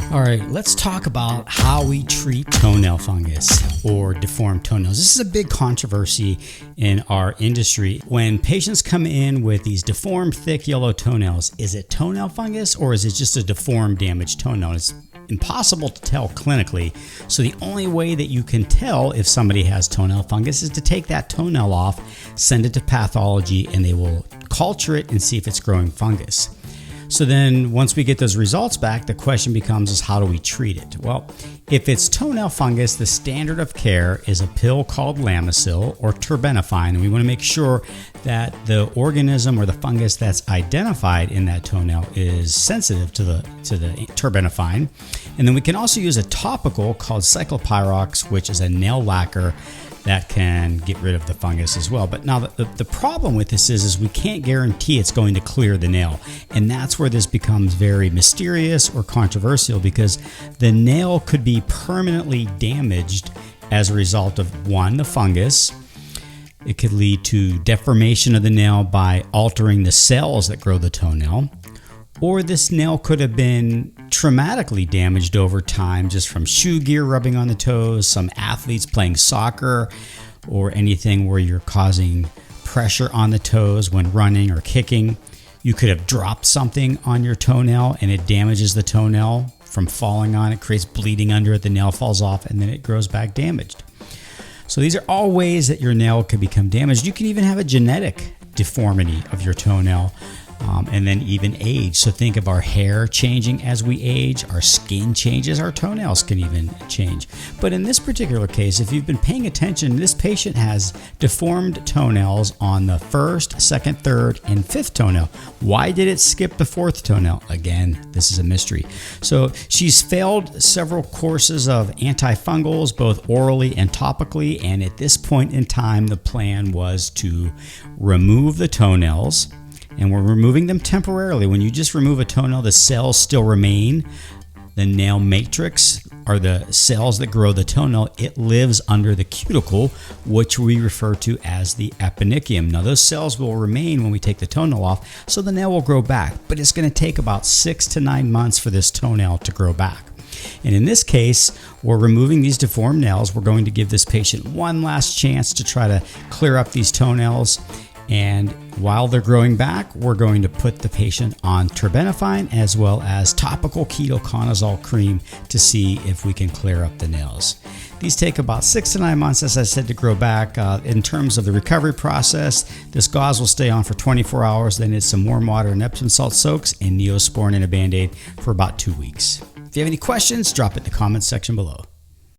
All right, let's talk about how we treat toenail fungus or deformed toenails. This is a big controversy in our industry. When patients come in with these deformed, thick yellow toenails, is it toenail fungus or is it just a deformed, damaged toenail? It's impossible to tell clinically. So the only way that you can tell if somebody has toenail fungus is to take that toenail off, send it to pathology, and they will culture it and see if it's growing fungus. So then once we get those results back, the question becomes is how do we treat it? Well, if it's toenail fungus, the standard of care is a pill called Lamisil or terbinafine. And we want to make sure that the organism or the fungus that's identified in that toenail is sensitive to the terbinafine. And then we can also use a topical called cyclopyrox, which is a nail lacquer that can get rid of the fungus as well. But now the problem with this is we can't guarantee it's going to clear the nail. And that's where this becomes very mysterious or controversial, because the nail could be permanently damaged as a result of, one, the fungus. It could lead to deformation of the nail by altering the cells that grow the toenail. Or this nail could have been traumatically damaged over time just from shoe gear rubbing on the toes, some athletes playing soccer, or anything where you're causing pressure on the toes when running or kicking. You could have dropped something on your toenail and it damages the toenail from falling on it, creates bleeding under it, the nail falls off, and then it grows back damaged. So these are all ways that your nail could become damaged. You can even have a genetic deformity of your toenail. And then even age. So think of our hair changing as we age, our skin changes, our toenails can even change. But in this particular case, if you've been paying attention, this patient has deformed toenails on the first, second, third, and fifth toenail. Why did it skip the fourth toenail? Again, this is a mystery. So she's failed several courses of antifungals, both orally and topically. And at this point in time, the plan was to remove the toenails. And we're removing them temporarily. When you just remove a toenail, the cells still remain. The nail matrix are the cells that grow the toenail. It lives under the cuticle, which we refer to as the eponychium. Now, those cells will remain when we take the toenail off, so the nail will grow back. But it's going to take about 6 to 9 months for this toenail to grow back. And in this case, we're removing these deformed nails. We're going to give this patient one last chance to try to clear up these toenails. And while they're growing back, we're going to put the patient on terbinafine as well as topical ketoconazole cream to see if we can clear up the nails. These take about 6 to 9 months, as I said, to grow back. In terms of the recovery process, this gauze will stay on for 24 hours. Then it's some warm water and Epsom salt soaks and Neosporin and a Band-Aid for about 2 weeks. If you have any questions, drop it in the comments section below.